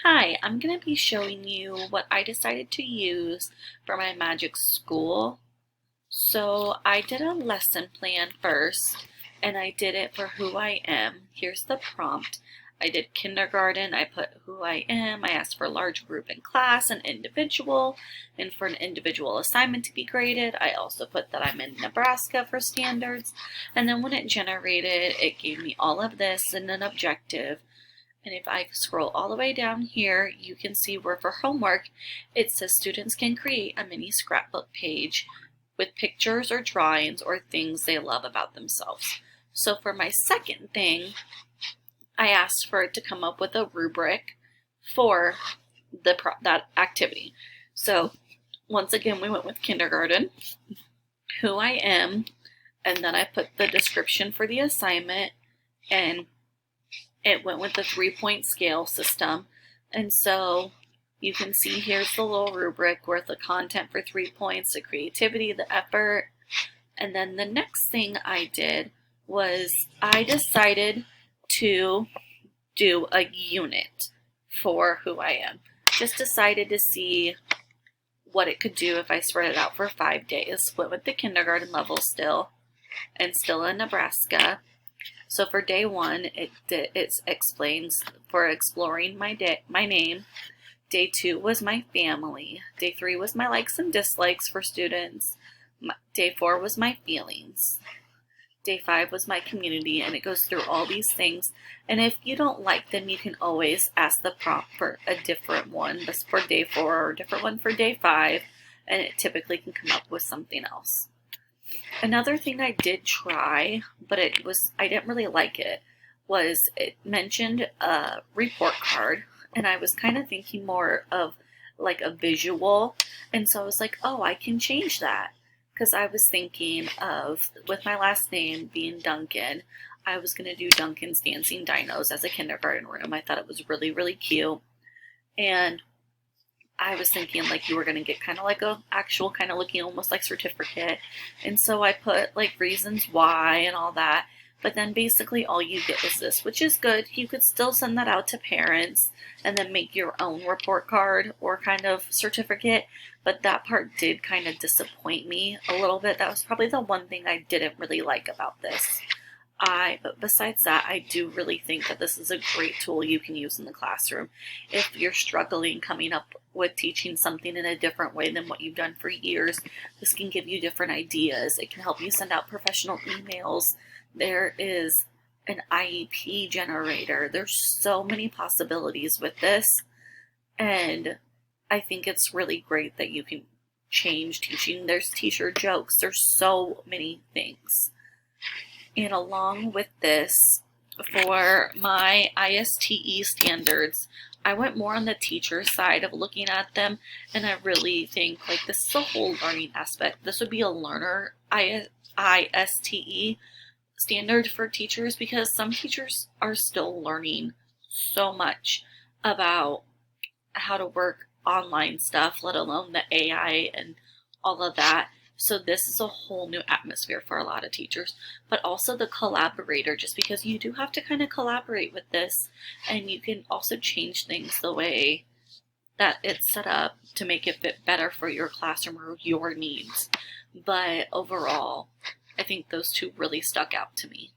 Hi, I'm going to be showing you what I decided to use for my Magic School. So I did a lesson plan first, and I did it for who I am. Here's the prompt. I did kindergarten, I put who I am, I asked for large group and class and individual, and for an individual assignment to be graded, I also put that I'm in Nebraska for standards, and then when it generated, it gave me all of this and an objective. And if I scroll all the way down here, you can see where for homework, it says students can create a mini scrapbook page with pictures or drawings or things they love about themselves. So for my second thing, I asked for it to come up with a rubric for that activity. So once again, we went with kindergarten, who I am, and then I put the description for the assignment, and it went with the 3-point scale system. And so you can see here's the little rubric with the content for 3 points, the creativity, the effort. And then the next thing I did was I decided to do a unit for who I am. Just decided to see what it could do if I spread it out for 5 days. Went with the kindergarten level still, and still in Nebraska. So for day one, it explains for exploring my name. Day 2 was my family. Day 3 was my likes and dislikes for students. Day 4 was my feelings. Day 5 was my community, and it goes through all these things. And if you don't like them, you can always ask the prompt for a different one. This for day 4 or a different one for day 5, and it typically can come up with something else. Another thing I did try, but I didn't really like it, was it mentioned a report card, and I was kind of thinking more of like a visual, and so I was like, oh, I can change that, because I was thinking of, with my last name being Duncan, I was going to do Duncan's Dancing Dinos as a kindergarten room. I thought it was really, really cute, and I was thinking like you were going to get kind of like a actual kind of looking almost like certificate. And so I put like reasons why and all that. But then basically all you get is this, which is good. You could still send that out to parents and then make your own report card or kind of certificate. But that part did kind of disappoint me a little bit. That was probably the one thing I didn't really like about this. But besides that, I do really think that this is a great tool you can use in the classroom. If you're struggling coming up with teaching something in a different way than what you've done for years, this can give you different ideas. It can help you send out professional emails. There is an IEP generator. There's so many possibilities with this. And I think it's really great that you can change teaching. There's teacher jokes. There's so many things. And along with this, for my ISTE standards, I went more on the teacher side of looking at them, and I really think like this is a whole learning aspect. This would be a learner ISTE standard for teachers, because some teachers are still learning so much about how to work online stuff, let alone the AI and all of that. So this is a whole new atmosphere for a lot of teachers, but also the collaborator, just because you do have to kind of collaborate with this, and you can also change things the way that it's set up to make it fit better for your classroom or your needs. But overall, I think those two really stuck out to me.